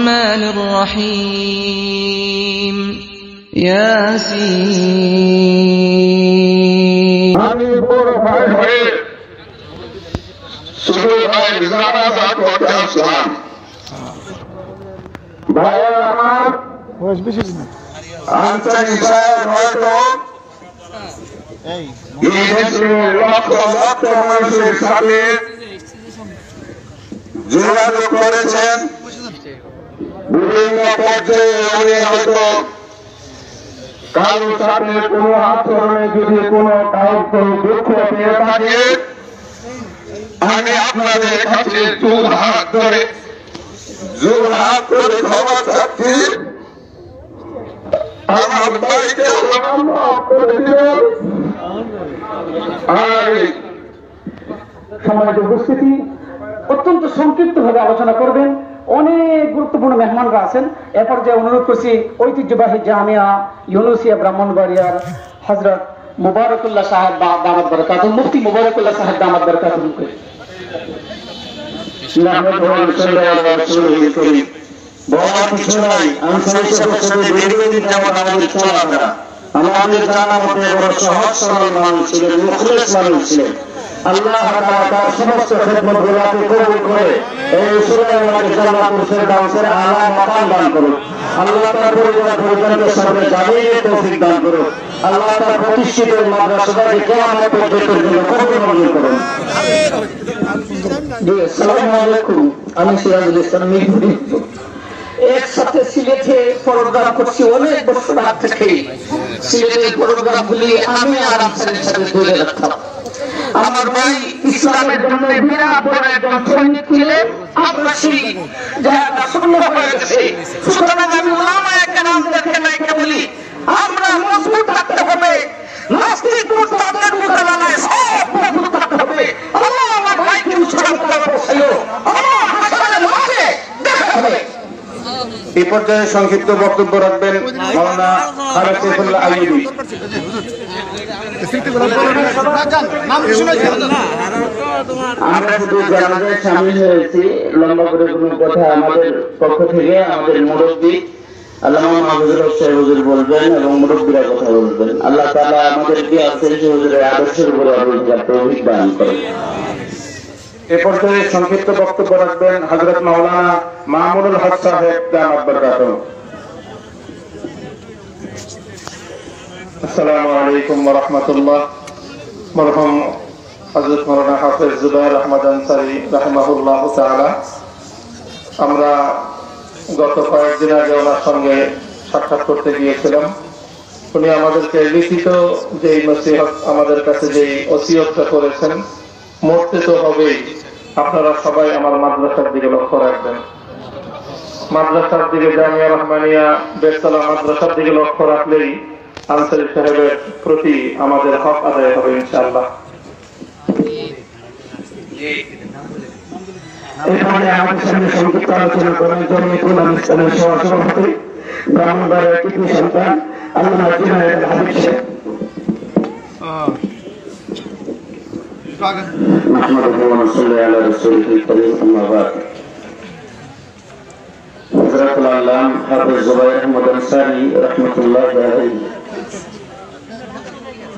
الرحمن الرحيم ياسين আমি বড় ভাই হয়ে শুধু ভাই জানাজা করতে আসলাম। ভাইয়ের আমার আনসারী সাহেব হয়তো এই দেশের লক্ষ লক্ষ মানুষের সাথে যোগাযোগ করেছেন। বিভিন্ন পর্যায়ে উনি হয়তো কারোর সাথে কোনো আচরণে যদি কোনো কারোর দুঃখ পেয়ে থাকে, আমি আপনাদের কাছে জোর হাত করে ক্ষমা চাচ্ছি। আমার বাড়িতে করে দিলেন। সম্মানিত উপস্থিতি, অত্যন্ত সংক্ষিপ্ত ভাবে আলোচনা করবেন। অনেক গুরুত্বপূর্ণ মেহমানরা আছেন। এ পর্যায়ে অনুরোধ করছি ঐতিহ্যবাহী জামিয়া ইউনুসিয়া ব্রাহ্মণবাড়িয়ার হযরত মুবারকুল্লাহ সাহেব দামাত বরকাতুহু, মুফতি মুবারকুল্লাহ সাহেব দামাত বরকাতুহু। বলার কিছু নাই। আনসারী সাহেবের সাথে দীর্ঘদিন যাবৎ আমাদের চলাফেরা। আমাদের জানা মতে বড় সহজ সরল মানুষ ছিলেন, মুখলেস মানুষ ছিলেন। আল্লাহ তার সমস্ত খেদমতগুলোকে কবুল করে এই সুরায় জান্নাতুল ফেরদাউসের আলা মাকাম দান করুন। আল্লাহ তার পরিবার পরিজনকে সামনে জামিনের তৌফিক দান করুন। আল্লাহ তার প্রতিষ্ঠিত মাদ্রাসাটাকে কিয়ামত পর্যন্ত কবুল মঞ্জুর করুন। আসসালামু আলাইকুম। আমি সিরাজুল ইসলাম মিরপুরি। একসাথে সিলেটে প্রোগ্রাম করছি অনেক বছর আগ থেকে। সিলেটের প্রোগ্রামগুলি আমি আর আনসারের সাথে ধরে রাখতাম। আমার ভাই ইসলামের জন্য বিরাট বড় একজন সৈনিক ছিলেন, আব্বাসী, যার আসন্ন হয়ে গেছে। সুতরাং আমি উলামায়ে কেরামদেরকে নাইকে বলি, আমরা মজবুত থাকতে হবে। নাস্তিক মুরতাদের মোকাবেলায় সব মজবুত থাকতে হবে। আল্লাহ আমার ভাইকে উৎসাহ করে বসাইও। আল্লাহ হাসরের মাঠে দেখা হবে। এই পর্যায়ে সংক্ষিপ্ত বক্তব্য রাখবেন মাওলানা খালেদ সাইফুল্লাহ আইয়ুবী। আমরা শুধু জানাজায় শামিল হয়েছি, লম্বা করে কোনো কথা আমাদের পক্ষ থেকে আমাদের মুরব্বী আল্লামা মাহফুজুর রহমান সাহেব হুজুর বলবেন এবং মুরব্বীরা কথা বলবেন। আল্লাহ তাআলা আমাদেরকে আজকের হুজুরের আদর্শের উপরে আমল করার তৌফিক দান করুন। এ পর্যায়ে সংক্ষিপ্ত বক্তব্য রাখবেন হযরত মাওলানা মামুনুল হক সাহেব দামাত বরকাতুহু। আসসালামু আলাইকুম ওয়া রাহমাতুল্লাহ। মরহুম হযরত মাওলানা হাফেজ জুবায়ের আহমদ আনসারী রাহিমাহুল্লাহ তাআলা, আমরা গত কয়েকদিন আগে ওনার সঙ্গে সাক্ষাৎ করতে গিয়েছিলাম। উনি আমাদেরকে লিখিত যে নসিহত আমাদের কাছে যে ওসিয়তটা করেছেন, মরতে তো হবেই, আপনারা সবাই আমার মাদ্রাসার দিকে লক্ষ্য রাখবেন। মাদ্রাসার দিকে, জামিয়া রহমানিয়া বেতলা মাদ্রাসার দিকে লক্ষ্য রাখলেই আনসারী সাহেবের প্রতি আমাদের হক আদায় হবে ইনশাআল্লাহ। এখানে আমাদের সামনে সংক্ষিপ্ত আলোচনা করার জন্য ইসলামের সভাপতি ব্রাহ্মণবাড়িয়ার কৃতি সন্তান আল্লামা জুনায়েদ হাবিব সাহেব। نحمده ونصلي على رسوله الكريم أما بعد. حضرت العلام حافظ জুবায়ের আহমদ আনসারী রাহমাতুল্লাহ আলাইহি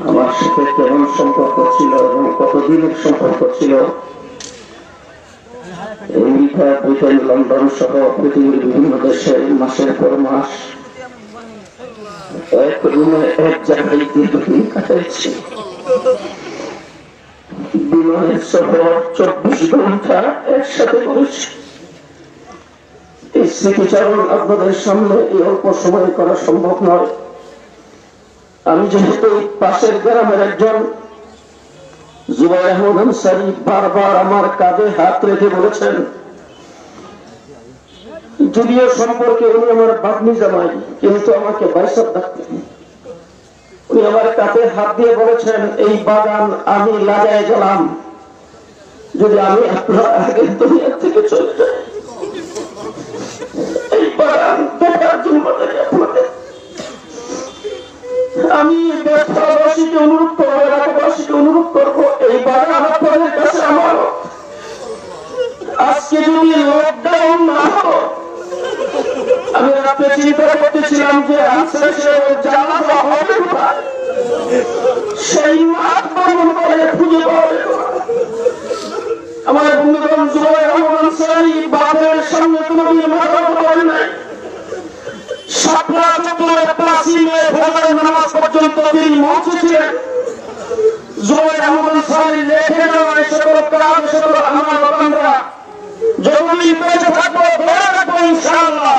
আমার সাথে কেমন সম্পর্ক ছিল এবং কতদিনের সম্পর্ক ছিল, আমেরিকা, ব্রিটেন, লন্ডন সহ পৃথিবীর বিভিন্ন দেশে মাসের পর মাস এক রুমে এক জায়গায় দীর্ঘদিন কাটাইছি। বিমানের সফর 24 ঘন্টা একসাথে করেছি। এই স্মৃতিচারণ আপনাদের সামনে এই অল্প সময় করা সম্ভব নয়। আমি যেহেতু পাশের গ্রামের একজন, জুবায়ের আহমদ আনসারী বারবার আমার কাঁধে হাত রেখে বলেছেন, যদিও সম্পর্কে উনি আমার বাগ্নি জামাই, কিন্তু আমাকে বাইসাব ডাকতেন। উনি আমার কাঁধে হাত দিয়ে বলেছেন, এই বাগান আমি লাগাই গেলাম, যদি আমি আপনার আগে দুনিয়া থেকে চলে যাই, এই বাগান দেখার জন্য আপনাদের আমি দেশবাসীকে অনুরোধ করবো, এলাকাবাসীকে অনুরোধ করবো, এই বাগান আপনাদের কাছে আমার। আজকে যদি লকডাউন না হয়, রাত্রে চিন্তা করতেছিলাম যে আনসার সাহেবের জানাজা হবে কোথায়, সেই মাঠ ভ্রমণ করে খুঁজে পাওয়া যেত না। আমার বন্ধুগণ, জুবায়ের আহমদ আনসারী বাপের সামনে কোনোদিন মাথা নত করেন নাই। শাপলা চত্বরে 5 মে ফজরের নামাজ পর্যন্ত তিনি মঞ্চে ছিলেন। জুবায়ের আহমদ আনসারী রেখে যাওয়া এই সকল কাজ, সকল আমার বাবারা যতদিন বেঁচে থাকবো ধরে রাখবো ইনশাআল্লাহ।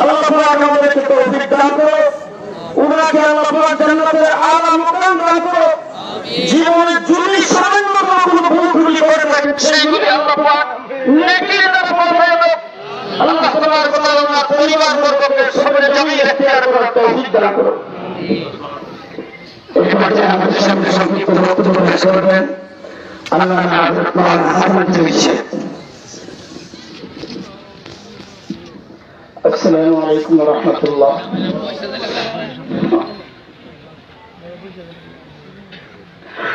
আল্লাহ পাক আমাদেরকে তৌফিক দান করো, উনাকে আল্লাহ পাক জান্নাতের আলা মুকাম দান করো। জীবনে যদি সামান্য কোনো ভুল করে থাকে সেইগুলি আল্লাহ পাক নেকির দ্বারা পরিণত করো। আল্লাহ সুবহানাহু ওয়া তাআলা পরিবার বর্গকে সবরে জমি ইখতিয়ার করার তৌফিক দান করো। এই পর্যায়ে আমাদের সামনে সংক্ষিপ্ত বক্তব্য পেশ করবেন আল্লামা হযরত মাওলানা হাসান চিশতি। আসসালামু আলাইকুম ওয়া রাহমাতুল্লাহ।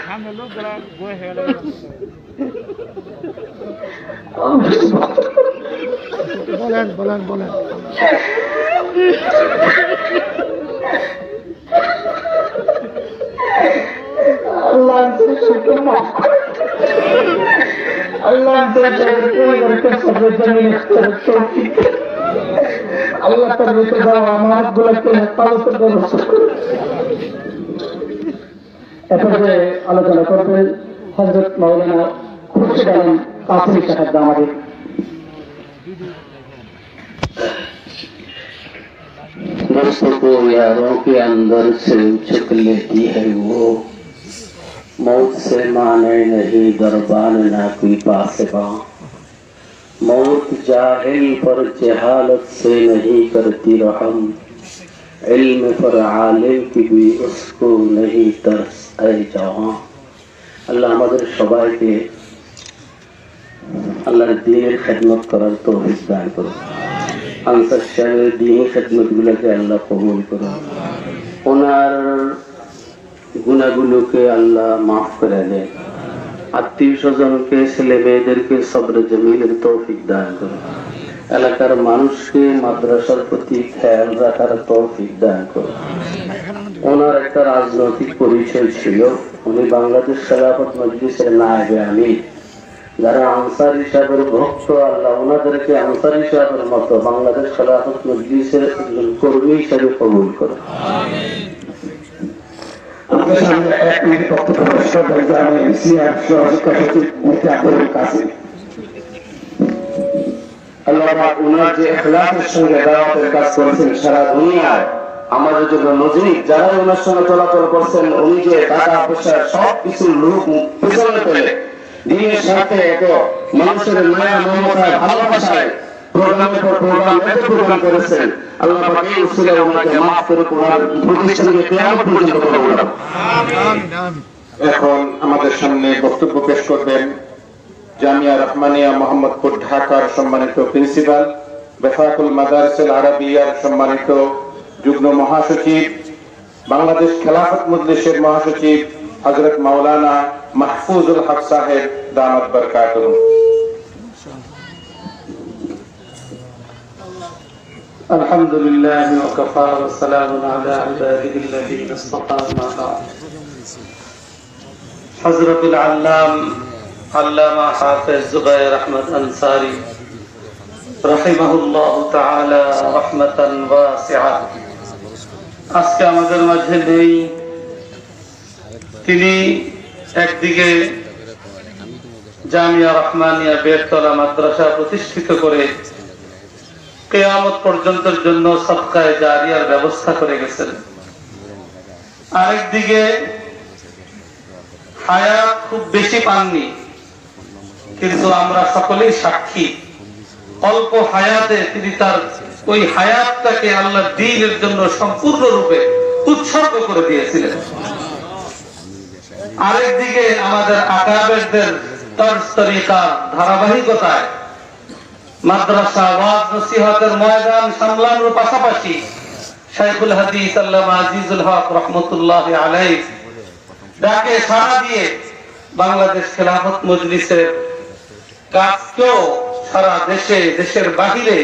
সামনে লোক যারা বয়ে হয়ে গেল বলেন বলেন বলেন। আল্লাহ শুকর মাফ করে, আল্লাহ পরিবারকে সবরে জমি ইখতিয়ার তৌফিক, আল্লাহ তার রেখে যাওয়া আমানতগুলোকে হেফাজতের ব্যবস্থা করে। এরপরে আলোচনা করবেন হযরত মাওলানা খুরশিদ আলম কাসিমি সাহেব দামাদি। दोस्तों को यारों के अंदर से उचक लेती है वो, मौत से माने नहीं दरबान ना कोई पासबा। मौत जाहिल पर जहालत से नहीं करती रहम, इल्म पर आलिम की भी उसको नहीं तरस ऐ जवां। अल्लाह আমাদের সবাইকে আল্লাহর দ্বীনের খিদমত করার তৌফিক দান করুন। আনসার সাহেবের দ্বীনি খিদমতগুলোকে আল্লাহ কবুল করুন। ওনার গুনাহগুলোকে আল্লাহ মাফ করে দেন। আত্মীয় স্বজনকে, ছেলে মেয়েদেরকে সবরে জমিলের তৌফিক দান করুন। এলাকার মানুষকে মাদ্রাসার প্রতি খেয়াল রাখার তৌফিক দান করুন। ওনার একটা রাজনৈতিক পরিচয় ছিল, উনি বাংলাদেশ খেলাফত মজলিসের নায়েবে আমির। যারা আনসারী সাহেবের ভক্ত, আল্লাহ ওনাদেরকে আনসারী সাহেবের মতো বাংলাদেশ খেলাফত মজলিসের একজন কর্মী হিসেবে কবুল করুন। আমাদের সামনে 1 মিনিট বক্তব্য পেশ করবেন জামিয়া ইসলামিয়া সহযোগী সচিব মুফতি আব্দুল কাসিম। আল্লাহ পাক ওনার যে ইখলাসের সঙ্গে দাওয়াতের কাজ করেছেন সারা দুনিয়ায় আমাদের জন্য নজির। যারা ওনার সঙ্গে চলাচল করছেন, উনি যে টাকা পয়সা সব কিছুর লোক পেছনে ফেলে দিনের সাথে এত মানুষের মায়া মমতায় ভালোবাসায় প্রোগ্রামের পর প্রোগ্রাম এত প্রোগ্রাম করেছেন, আল্লাহ পাক এই উসিলায় ওনাকে মাফ করে ওনার প্রতিষ্ঠানকে কিয়ামত পর্যন্ত কবুল করুন। এখন আমাদের সামনে বক্তব্য পেশ করবেন জামিয়া রহমানিয়া মোহাম্মদপুর ঢাকার সম্মানিত প্রিন্সিপাল, বেফাকুল মাদারিসুল আরাবিয়ার সম্মানিত যুগ্ম মহাসচিব, বাংলাদেশ খেলাফত মজলিসের মহাসচিব হযরত মাওলানা মাহফুজুল হক সাহেব দামাত বরকাতুহু। আলহামদুলিল্লাহ ওয়া কাফা ওয়া সালামুন আলা ইবাদিহি আল্লাযীনা ইসতাফা মা বা'দ। হযরতুল আল্লাম আল্লামা হাফেজ জুবায়ের আহমদ আনসারী রাহিমাহুল্লাহু তাআলা রাহমাতান ওয়াসিআ আজকে আমাদের মাঝে নেই। তিনি একদিকে জামিয়া রহমানিয়া বেরতলা মাদ্রাসা প্রতিষ্ঠিত করে কিয়ামত পর্যন্তের জন্য সদকায়ে জারিয়ার ব্যবস্থা করে গেছেন, আরেকদিকে হায়াত খুব বেশি পাননি, কিন্তু আমরা সকলেই সাক্ষী অল্প হায়াতে তিনি তার ওই হায়াতটাকে আল্লাহর দ্বীনের জন্য সম্পূর্ণরূপে উৎসর্গ করে দিয়েছিলেন। আরেকদিকে আমাদের আকাবেরদের তরজ তরিকা ধারাবাহিকতায় মাদ্রাসা ওয়াজ নসিহতের ময়দান সামলানোর পাশাপাশি শাইখুল হাদিস আল্লামা আজিজুল হক রাহমাতুল্লাহি আলাইহি ডাকে সাড়া দিয়ে বাংলাদেশ খেলাফত মজলিসের কাজকেও সারা দেশে, দেশের বাহিরে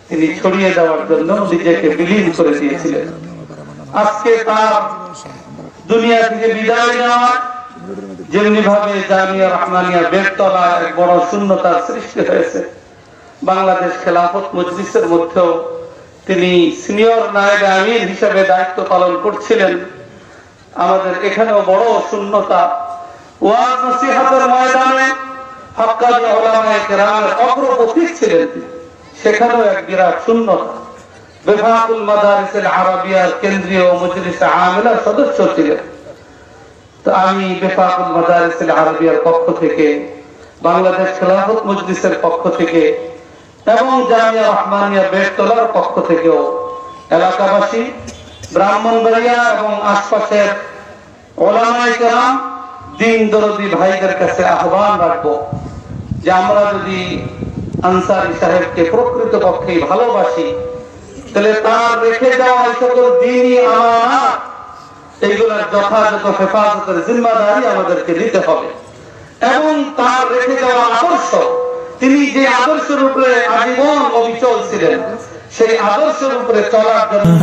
তিনি ছড়িয়ে দেওয়ার জন্য নিজেকে বিলীন করে দিয়েছিলেন। আজকে তার দুনিয়া থেকে বিদায় নেওয়া, যেমনি ভাবে জামিয়া রহমানিয়া বেগতলা এক বড় শূন্যতার সৃষ্টি হয়েছে। বাংলাদেশ খেলাফত মজলিসের মধ্যেও তিনি সিনিয়র নায়েবে আমির হিসেবে দায়িত্ব পালন করছিলেন। আমাদের এখানেও বড় শূন্যতা। ওয়াজ নসিহতের ময়দানে হক্কানি উলামায়ে কেরামের অগ্রপথিক ছিলেন তিনি, সেখানেও এক বিরাট শূন্যতা। বিভাগুল মাদারিসিল আরাবিয়ার কেন্দ্রীয় মজলিসে আমিলার সদস্য ছিলেন। তো আমি বিভাগুল মাদারিসিল আরাবিয়ার পক্ষ থেকে, বাংলাদেশ খেলাফত মজলিসের পক্ষ থেকে এবং জামিয়া রহমানিয়া বেগতলার পক্ষ থেকেও এলাকাবাসী, ব্রাহ্মণবাড়িয়া এবং আশপাশের উলামায়ে কেরাম, দিন দরদি ভাইদের কাছে আহ্বান রাখবো যে আমরা যদি আনসারী সাহেবকে প্রকৃতপক্ষে ভালোবাসি, তাহলে তার রেখে যাওয়া এই সকল দ্বীনি আমানত, এইগুলোর যথাযথ হেফাজতের জিম্মাদারি আমাদেরকে নিতে হবে। এবং তার রেখে যাওয়া আদর্শ, তিনি যে আদর্শের উপরে আজীবন অবিচল ছিলেন, সেই আদর্শের উপরে চলার জন্য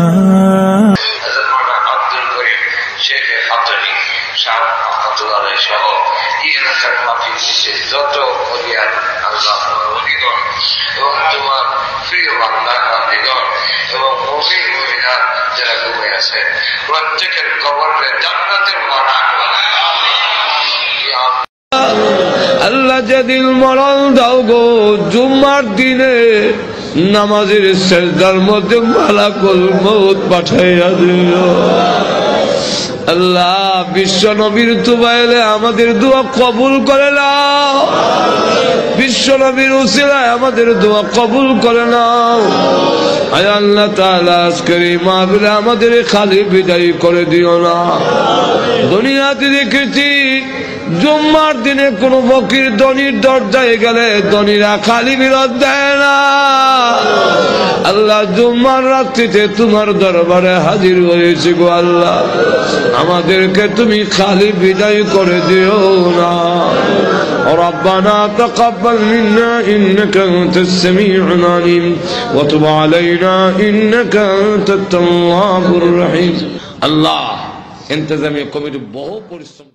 যত এবং তোমার প্রিয় বাংলা বান্দিগণ এবং মুমিন মুমিনাত যারা ঘুমে আছে, প্রত্যেকের কবরে জান্নাতের মানা আল্লাহ যেদিন মরণ দাও গো, জুম্মার দিনে নামাজের সেজদার মধ্যে মালাকুল মউত পাঠাইয়া দিল। আল্লাহ বিশ্ব নবীর তুবাইলে আমাদের দোয়া কবুল করে নাও, বিশ্ব নবীর উসিলায় আমাদের দোয়া কবুল করে নাও। আয় আল্লাহ তাআলা আজকের এই মাহফিলে আমাদের খালি বিদায় করে দিও না। দুনিয়াতে দেখেছি জুম্মার দিনে কোন ফকির ধনীর দরজায় গেলে ধনীরা খালি বিরত দেয় না। আল্লাহ জুম্মার রাত্রিতে তোমার দরবারে হাজির হয়েছে গো আল্লাহ, আমাদেরকে তুমি খালি বিদায় করে দিও না। ربنا تقبل منا إنك أنت السميع العليم وتب علينا إنك أنت التواب الرحيم। আল্লাহ ইন্তজামি কমিটি বহু পরিশ্রম